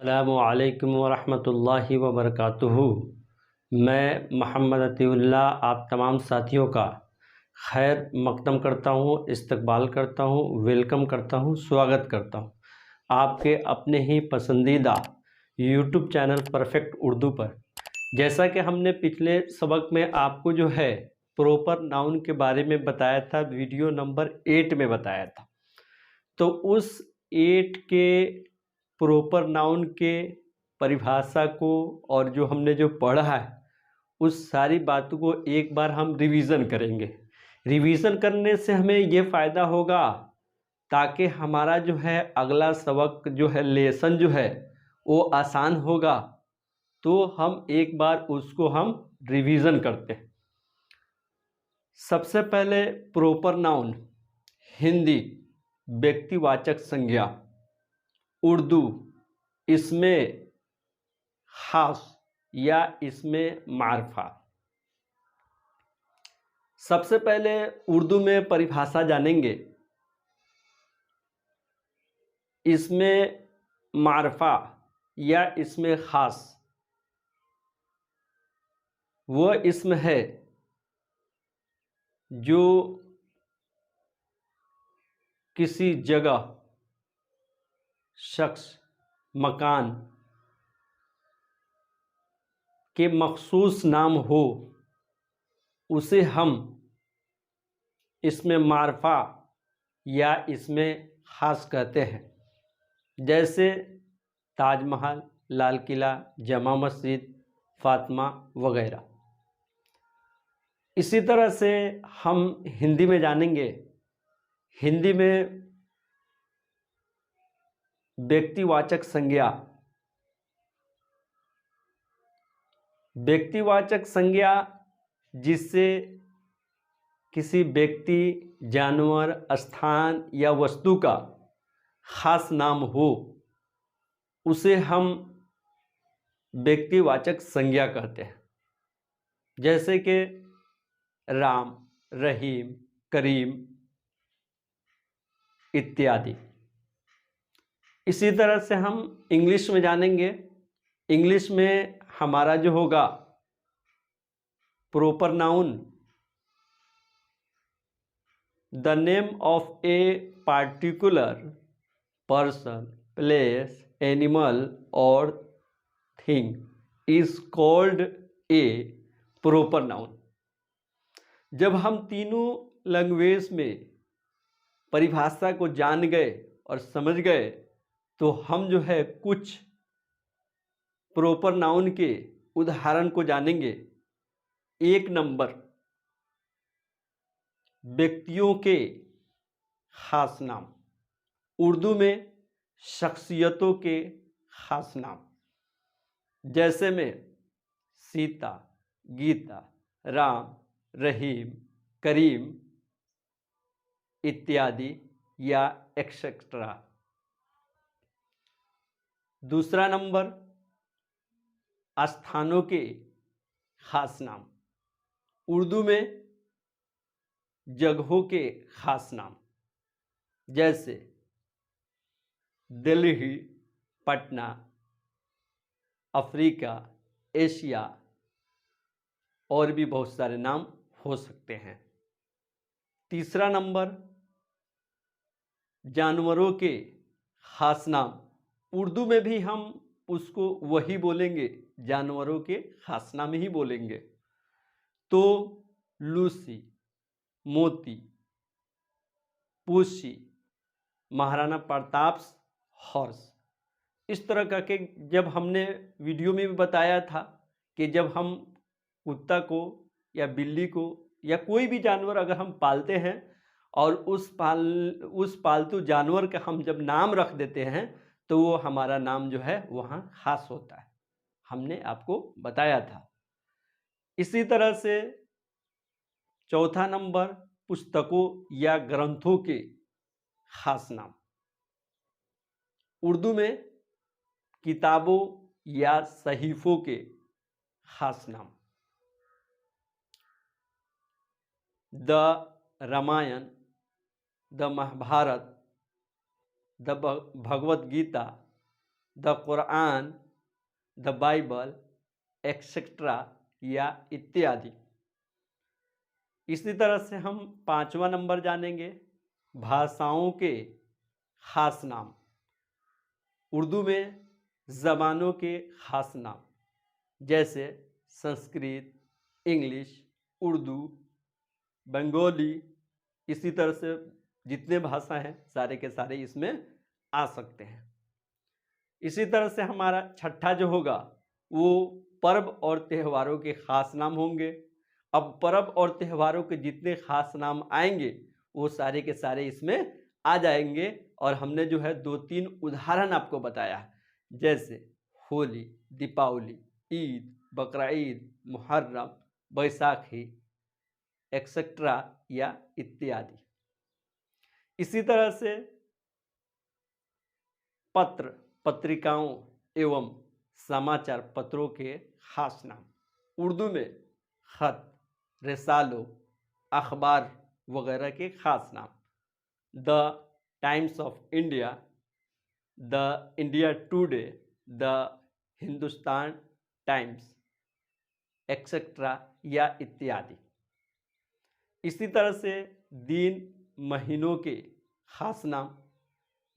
अस्सलामुअलैकुम वरहमतुल्लाहि वबरकातुहू। मैं मोहम्मद अतीउल्लाह आप तमाम साथियों का खैर मक़दम करता हूँ, इस्तकबाल करता हूँ, वेलकम करता हूँ, स्वागत करता हूँ आपके अपने ही पसंदीदा यूट्यूब चैनल परफेक्ट उर्दू पर। जैसा कि हमने पिछले सबक में आपको जो है प्रॉपर नाउन के बारे में बताया था, वीडियो नंबर 8 में बताया था। तो उस 8 के प्रॉपर नाउन के परिभाषा को और जो हमने जो पढ़ा है उस सारी बातों को एक बार हम रिवीज़न करेंगे। रिवीज़न करने से हमें ये फ़ायदा होगा ताकि हमारा जो है अगला सबक जो है लेसन जो है वो आसान होगा। तो हम एक बार उसको हम रिवीज़न करते हैं। सबसे पहले प्रॉपर नाउन हिंदी व्यक्तिवाचक संज्ञा, उर्दू इसमें खास या इसमें मारफा। सबसे पहले उर्दू में परिभाषा जानेंगे। इसमें मारफा या इसमें खास वह इसम है जो किसी जगह, शख्स, मकान के मखसूस नाम हो, उसे हम इसमें मारफा या इसमें खास कहते हैं। जैसे ताजमहल, लाल किला, जमा मस्जिद, फातिमा वगैरह। इसी तरह से हम हिंदी में जानेंगे। हिंदी में व्यक्तिवाचक संज्ञा, व्यक्तिवाचक संज्ञा जिससे किसी व्यक्ति, जानवर, स्थान या वस्तु का खास नाम हो, उसे हम व्यक्तिवाचक संज्ञा कहते हैं। जैसे कि राम, रहीम, करीम इत्यादि। इसी तरह से हम इंग्लिश में जानेंगे। इंग्लिश में हमारा जो होगा proper noun the name of a particular person, place, animal और thing is called a proper noun. जब हम तीनों लैंग्वेज में परिभाषा को जान गए और समझ गए तो हम जो है कुछ प्रॉपर नाउन के उदाहरण को जानेंगे। एक नंबर, व्यक्तियों के खास नाम। उर्दू में शख्सियतों के खास नाम, जैसे में सीता, गीता, राम, रहीम, करीम इत्यादि या एक्सेट्रा। दूसरा नंबर, स्थानों के खास नाम। उर्दू में जगहों के खास नाम, जैसे दिल्ली, पटना, अफ्रीका, एशिया और भी बहुत सारे नाम हो सकते हैं। तीसरा नंबर, जानवरों के खास नाम। उर्दू में भी हम उसको वही बोलेंगे, जानवरों के खास नाम ही बोलेंगे। तो लूसी, मोती, पूछी, महाराणा प्रताप हॉर्स। इस तरह का के जब हमने वीडियो में भी बताया था कि जब हम कुत्ता को या बिल्ली को या कोई भी जानवर अगर हम पालते हैं और उस पालतू जानवर का हम जब नाम रख देते हैं तो वो हमारा नाम जो है वहाँ खास होता है, हमने आपको बताया था। इसी तरह से चौथा नंबर, पुस्तकों या ग्रंथों के खास नाम। उर्दू में किताबों या सहीफों के खास नाम। The Ramayana, the Mahabharata, the Bhagavad Gita, the Quran, the Bible, etcetera या इत्यादि। इसी तरह से हम 5वां नंबर जानेंगे, भाषाओं के खास नाम। उर्दू में ज़बानों के खास नाम, जैसे संस्कृत, इंग्लिश, उर्दू, बंगाली, इसी तरह से जितने भाषा हैं सारे के सारे इसमें आ सकते हैं। इसी तरह से हमारा छठा जो होगा वो पर्व और त्योहारों के खास नाम होंगे। अब पर्व और त्योहारों के जितने खास नाम आएंगे वो सारे के सारे इसमें आ जाएंगे, और हमने जो है 2-3 उदाहरण आपको बताया है, जैसे होली, दीपावली, ईद, बकरा ईद, मुहर्रम, बैसाखी, एक्सेट्रा या इत्यादि। इसी तरह से पत्र, पत्रिकाओं एवं समाचार पत्रों के खास नाम। उर्दू में खत, रिसालों, अखबार वगैरह के खास नाम। The times of India, the India today, the Hindustan times, etcetera या इत्यादि। इसी तरह से दिन, महीनों के खास नाम,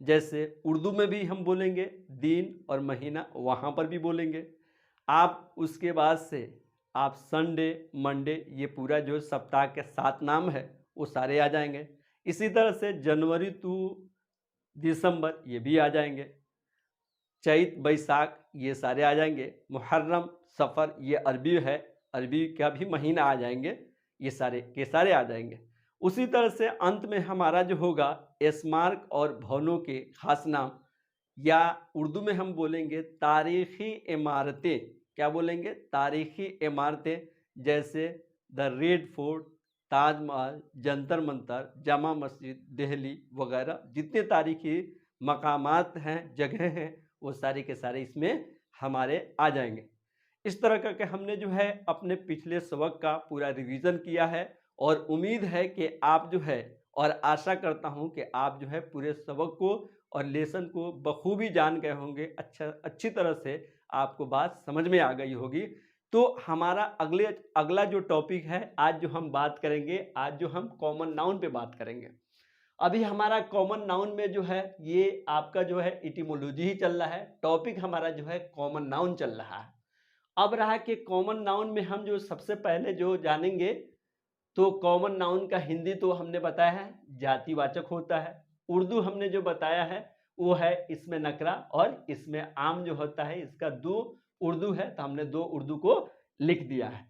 जैसे उर्दू में भी हम बोलेंगे दिन और महीना, वहाँ पर भी बोलेंगे आप। उसके बाद से आप संडे, मंडे, ये पूरा जो सप्ताह के 7 नाम है वो सारे आ जाएंगे। इसी तरह से जनवरी टू दिसंबर ये भी आ जाएंगे। चैत, बैसाख ये सारे आ जाएंगे। मुहर्रम, सफ़र ये अरबी है, अरबी का भी महीना आ जाएंगे, ये सारे के सारे आ जाएंगे। उसी तरह से अंत में हमारा जो होगा स्मारक और भवनों के खास नाम, या उर्दू में हम बोलेंगे तारीख़ी इमारतें। क्या बोलेंगे? तारीख़ी इमारतें, जैसे the red fort, Taj Mahal, Jantar Mantar, Jama Masjid, Delhi वगैरह जितने तारीख़ी मकामात हैं, जगह हैं, वो सारे के सारे इसमें हमारे आ जाएंगे। इस तरह करके हमने जो है अपने पिछले सबक का पूरा रिवीजन किया है, और उम्मीद है कि आप जो है, और आशा करता हूं कि आप जो है पूरे सबक को और लेसन को बखूबी जान गए होंगे। अच्छी तरह से आपको बात समझ में आ गई होगी। तो हमारा अगला जो टॉपिक है, आज जो हम बात करेंगे, आज जो हम कॉमन नाउन पे बात करेंगे। अभी हमारा कॉमन नाउन में जो है ये आपका जो है इटिमोलॉजी ही चल रहा है, टॉपिक हमारा जो है कॉमन नाउन चल रहा है। अब रहा कि कॉमन नाउन में हम जो सबसे पहले जो जानेंगे, तो कॉमन नाउन का हिंदी तो हमने बताया है जातिवाचक होता है। उर्दू हमने जो बताया है वो है इसमें नकरा और इसमें आम जो होता है, इसका 2 उर्दू है, तो हमने 2 उर्दू को लिख दिया है।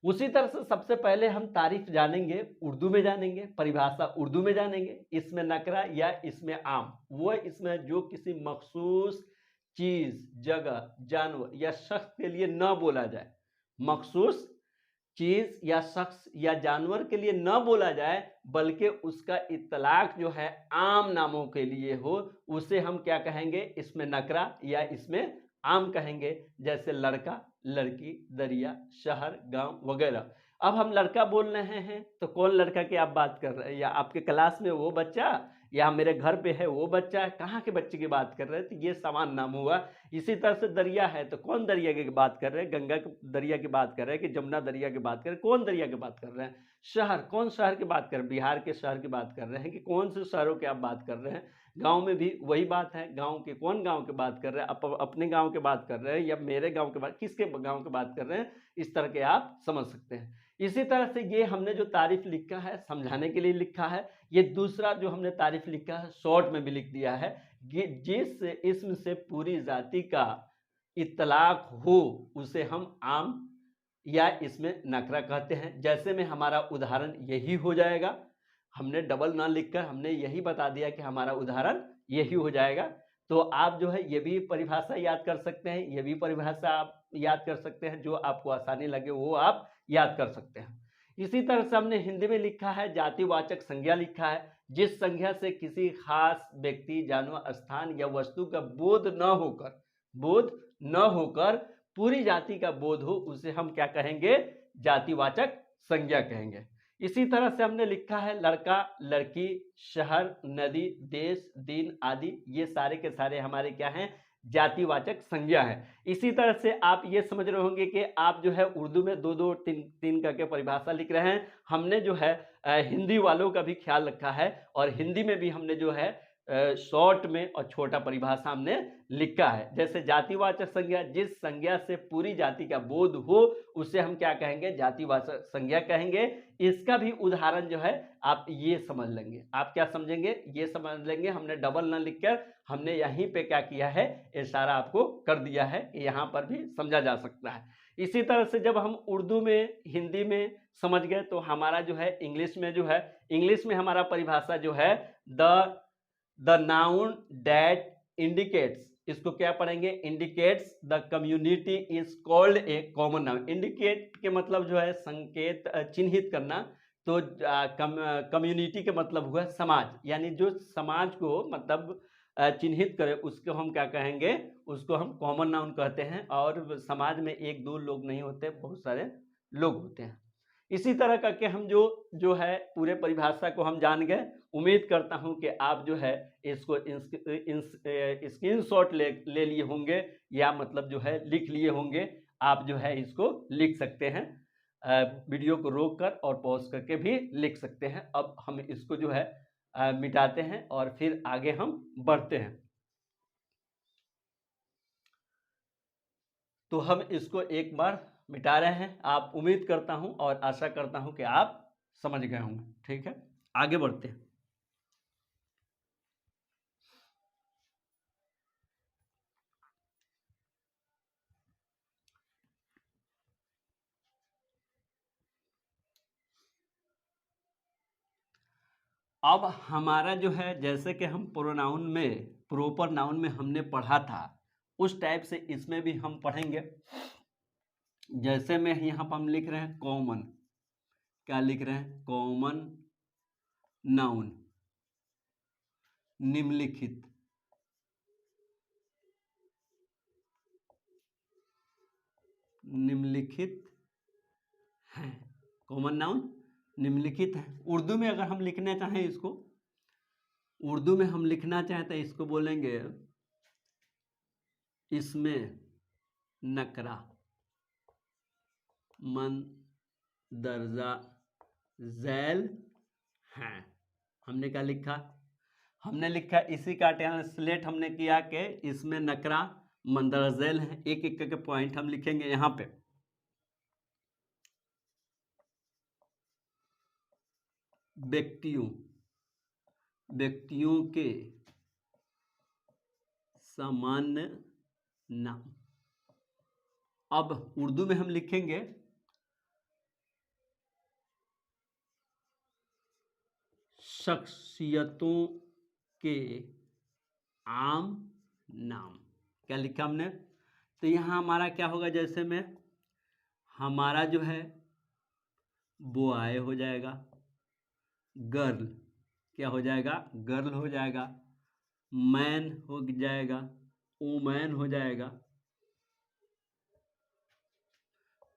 उसी तरह से सबसे पहले हम तारीफ जानेंगे, उर्दू में जानेंगे, परिभाषा उर्दू में जानेंगे। इसमें नकरा या इसमें आम, वो इसमें जो किसी मखसूस चीज, जगह, जानवर या शख्स के लिए न बोला जाए, मखसूस चीज या शख्स या जानवर के लिए न बोला जाए, बल्कि उसका इतलाक जो है आम नामों के लिए हो, उसे हम क्या कहेंगे? इसमें नकरा या इसमें आम कहेंगे। जैसे लड़का, लड़की, दरिया, शहर, गांव वगैरह। अब हम लड़का बोल रहे हैं तो कौन लड़का की आप बात कर रहे हैं? या आपके क्लास में वो बच्चा, या मेरे घर पे है वो बच्चा, कहाँ के बच्चे की बात कर रहे हैं? तो ये समान नाम हुआ। इसी तरह से दरिया है तो कौन दरिया की बात कर रहे हैं? गंगा के दरिया की बात कर रहे हैं कि जमुना दरिया की बात कर रहे हैं? कौन दरिया की बात कर रहे हैं? शहर, कौन शहर की बात कर रहे हैं? बिहार के शहर की बात कर रहे हैं कि कौन से शहरों की आप बात कर रहे हैं? गांव में भी वही बात है, गांव के कौन गांव की बात कर रहे हैं? अपने गांव की बात कर रहे हैं या मेरे गांव की बात, किसके गांव की बात कर रहे हैं? इस तरह के आप समझ सकते हैं। इसी तरह से ये हमने जो तारीफ लिखा है समझाने के लिए लिखा है। ये दूसरा जो हमने तारीफ लिखा है शॉर्ट में भी लिख दिया है, जिस इसम से पूरी जाति का इतलाक हो उसे हम आम या इसमें नकरा कहते हैं। जैसे में हमारा उदाहरण यही हो जाएगा, हमने डबल ना लिखकर हमने यही बता दिया कि हमारा उदाहरण यही हो जाएगा। तो आप जो है ये भी परिभाषा याद कर सकते हैं, ये भी परिभाषा आप याद कर सकते हैं, जो आपको आसानी लगे वो आप याद कर सकते हैं। इसी तरह से हमने हिंदी में लिखा है जातिवाचक संज्ञा लिखा है, जिस संज्ञा से किसी खास व्यक्ति, जानवर, स्थान या वस्तु का बोध न होकर पूरी जाति का बोध हो, उसे हम क्या कहेंगे? जातिवाचक संज्ञा कहेंगे। इसी तरह से हमने लिखा है लड़का, लड़की, शहर, नदी, देश, दिन आदि, ये सारे के सारे हमारे क्या हैं, जातिवाचक संज्ञा है। इसी तरह से आप ये समझ रहे होंगे कि आप जो है उर्दू में दो दो तीन तीन करके परिभाषा लिख रहे हैं। हमने जो है हिंदी वालों का भी ख्याल रखा है और हिंदी में भी हमने जो है शॉर्ट में और छोटा परिभाषा हमने लिखा है। जैसे जातिवाचक संज्ञा, जिस संज्ञा से पूरी जाति का बोध हो उसे हम क्या कहेंगे, जातिवाचक संज्ञा कहेंगे। इसका भी उदाहरण जो है आप ये समझ लेंगे। आप क्या समझेंगे, ये समझ लेंगे। हमने डबल ना लिखकर हमने यहीं पे क्या किया है, इशारा आपको कर दिया है, यहाँ पर भी समझा जा सकता है। इसी तरह से जब हम उर्दू में, हिंदी में समझ गए तो हमारा जो है इंग्लिश में जो है, इंग्लिश में हमारा परिभाषा जो है द नाउन दैट इंडिकेट्स, इसको क्या पढ़ेंगे, indicates the community is called A common noun. Indicate के मतलब जो है संकेत, चिन्हित करना। तो कम्युनिटी के मतलब हुआ समाज, यानी जो समाज को मतलब चिन्हित करे उसको हम क्या कहेंगे, उसको हम कॉमन नाउन कहते हैं। और समाज में एक दो लोग नहीं होते, बहुत सारे लोग होते हैं। इसी तरह करके हम जो है पूरे परिभाषा को हम जान गए। उम्मीद करता हूं कि आप जो है इसको स्क्रीनशॉट ले लिए होंगे, या मतलब जो है लिख लिए होंगे। आप जो है इसको लिख सकते हैं, वीडियो को रोक कर और पॉज करके भी लिख सकते हैं। अब हम इसको जो है मिटाते हैं और फिर आगे हम बढ़ते हैं। तो हम इसको एक बार मिटा रहे हैं। आप, उम्मीद करता हूं और आशा करता हूं कि आप समझ गए होंगे। ठीक है, आगे बढ़ते हैं। अब हमारा जो है, जैसे कि हम प्रोनाउन में, प्रॉपर नाउन में हमने पढ़ा था, उस टाइप से इसमें भी हम पढ़ेंगे। जैसे में यहाँ पर हम लिख रहे हैं कॉमन, क्या लिख रहे हैं, कॉमन नाउन, निम्नलिखित, निम्नलिखित है। कॉमन नाउन निम्नलिखित है। उर्दू में अगर हम लिखना चाहें इसको, उर्दू में हम लिखना चाहें तो इसको बोलेंगे इसमें नकरा, मन, दर्जा, झैल है। हमने क्या लिखा, हमने लिखा, इसी का ट्रांसलेट हमने किया कि इसमें नकरा, मंदर, झैल है। एक एक करके पॉइंट हम लिखेंगे यहाँ पे। व्यक्तियों, व्यक्तियों के सामान्य नाम। अब उर्दू में हम लिखेंगे शख्सियतों के आम नाम। क्या लिखा हमने, तो यहाँ हमारा क्या होगा, जैसे में हमारा जो है बॉय हो जाएगा, गर्ल क्या हो जाएगा, गर्ल हो जाएगा, मैन हो जाएगा, वुमेन हो जाएगा,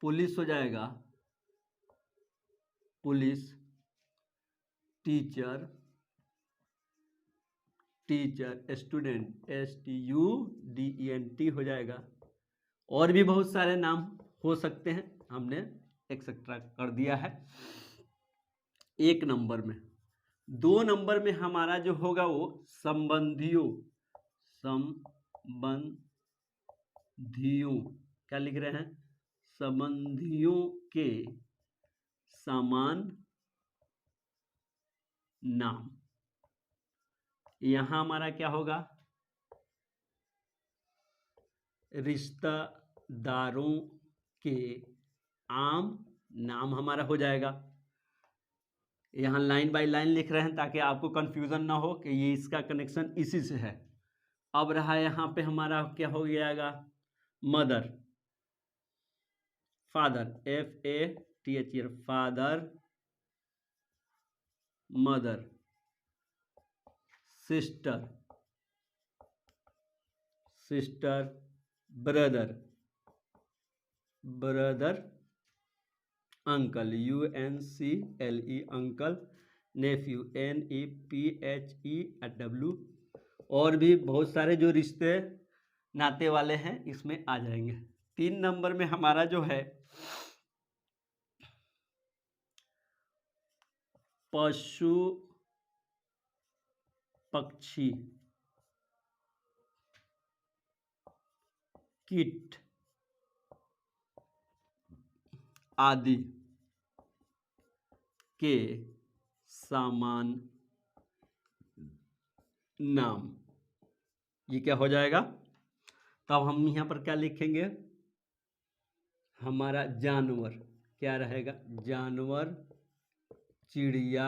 पुलिस हो जाएगा, police, teacher, teacher, student, STUDENT हो जाएगा। और भी बहुत सारे नाम हो सकते हैं, हमने एक्सेट्रा कर दिया है। एक नंबर में, दो नंबर में हमारा जो होगा वो संबंधियों, संबंधियों, क्या लिख रहे हैं, संबंधियों के समान नाम। यहां हमारा क्या होगा, रिश्तेदारों के आम नाम हमारा हो जाएगा। यहाँ लाइन बाय लाइन लिख रहे हैं ताकि आपको कंफ्यूजन ना हो कि ये इसका कनेक्शन इसी से है। अब रहा यहाँ पे हमारा क्या हो जाएगा, mother, father, FATHER, father, mother, sister, sister, brother, brother, uncle, UNCLE uncle, nephew, NEPHEW, और भी बहुत सारे जो रिश्ते नाते वाले हैं इसमें आ जाएंगे। 3 नंबर में हमारा जो है पशु पक्षी कीट आदि के सामान नाम, ये क्या हो जाएगा? तो अब हम यहाँ पर क्या लिखेंगे? हमारा जानवर क्या रहेगा? जानवर, चिड़िया,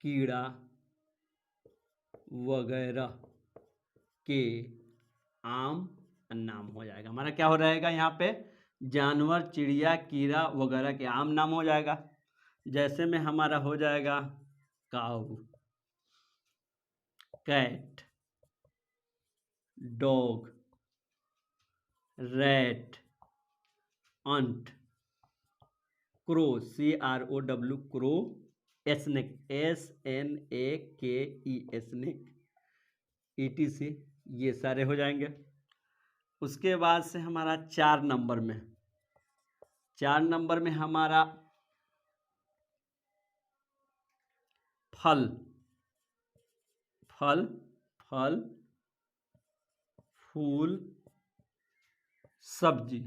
कीड़ा वगैरह के आम नाम हो जाएगा। हमारा क्या हो रहेगा यहाँ पे? जानवर, चिड़िया, कीड़ा वगैरह के आम नाम हो जाएगा। जैसे में हमारा हो जाएगा cow, cat, dog, rat, ant, crow, CROW crow, snake, SNAKE snake, ETC, ये सारे हो जाएंगे। उसके बाद से हमारा 4 नंबर में, 4 नंबर में हमारा फल, फल, फल, फूल, सब्जी,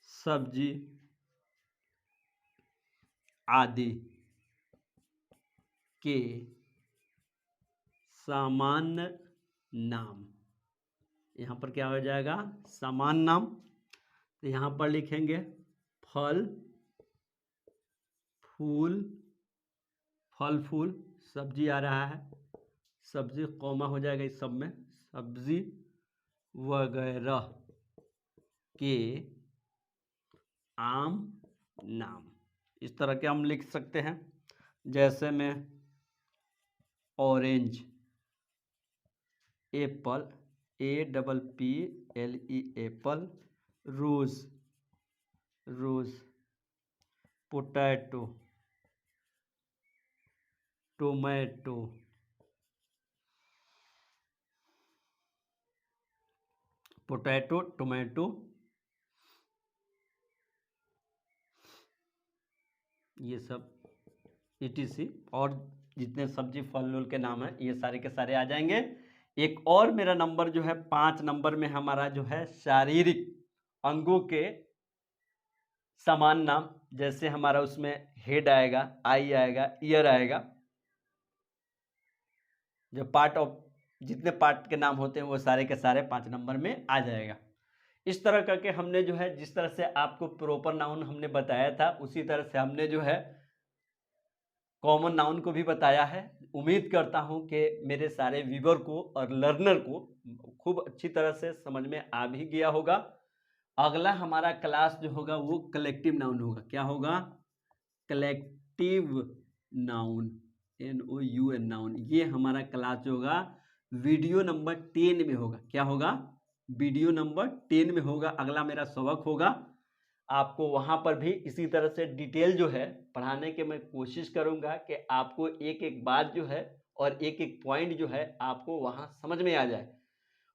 सब्जी आदि के सामान्य नाम। यहाँ पर क्या हो जाएगा? सामान्य नाम। तो यहाँ पर लिखेंगे फल, फूल, फल फूल, सब्जी आ रहा है, सब्जी कौमा हो जाएगा इस सब में, सब्जी वगैरह के आम नाम। इस तरह के हम लिख सकते हैं। जैसे में ऑरेंज, एप्पल, APPLE एप्पल, रोज, रोज, पोटैटो, टोमेटो, पोटैटो, टोमेटो, ये सब ETC, और जितने सब्जी फल उल के नाम है ये सारे के सारे आ जाएंगे। एक और मेरा नंबर जो है 5 नंबर में हमारा जो है शारीरिक अंगों के समान नाम। जैसे हमारा उसमें हेड आएगा, आई आएगा, ईयर आएगा, जो पार्ट ऑफ, जितने पार्ट के नाम होते हैं वो सारे के सारे 5 नंबर में आ जाएगा। इस तरह करके हमने जो है, जिस तरह से आपको प्रॉपर नाउन हमने बताया था उसी तरह से हमने जो है कॉमन नाउन को भी बताया है। उम्मीद करता हूं कि मेरे सारे व्यूअर को और लर्नर को खूब अच्छी तरह से समझ में आ भी गया होगा। अगला हमारा क्लास जो होगा वो कलेक्टिव नाउन होगा। क्या होगा? Collective noun, NOUN noun. ये हमारा क्लास जो होगा वीडियो नंबर 10 में होगा। क्या होगा? वीडियो नंबर 10 में होगा। अगला मेरा सबक होगा, आपको वहां पर भी इसी तरह से डिटेल जो है पढ़ाने के मैं कोशिश करूंगा कि आपको एक एक बात जो है और एक एक पॉइंट जो है आपको वहां समझ में आ जाए।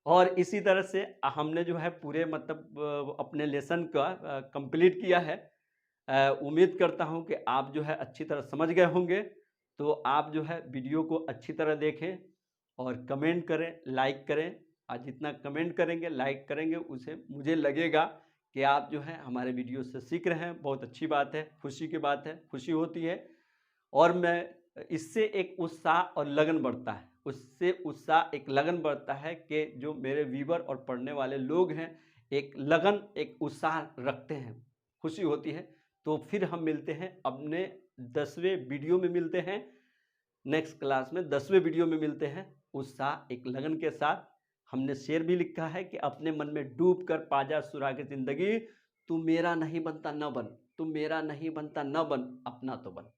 और इसी तरह से हमने जो है पूरे मतलब अपने लेसन का कंप्लीट किया है। उम्मीद करता हूं कि आप जो है अच्छी तरह समझ गए होंगे। तो आप जो है वीडियो को अच्छी तरह देखें और कमेंट करें, लाइक करें। और जितना कमेंट करेंगे, लाइक करेंगे, उसे मुझे लगेगा कि आप जो है हमारे वीडियो से सीख रहे हैं। बहुत अच्छी बात है, खुशी की बात है, खुशी होती है। और मैं इससे एक उत्साह और लगन बढ़ता है, उससे उत्साह एक लगन बढ़ता है कि जो मेरे व्यूअर और पढ़ने वाले लोग हैं एक लगन, एक उत्साह रखते हैं, खुशी होती है। तो फिर हम मिलते हैं अपने 10वें वीडियो में, मिलते हैं नेक्स्ट क्लास में, 10वें वीडियो में मिलते हैं उत्साह एक लगन के साथ। हमने शेर भी लिखा है कि अपने मन में डूब कर पाजा सुराग जिंदगी, तू मेरा नहीं बनता न बन, तू मेरा नहीं बनता न बन, अपना तो बन।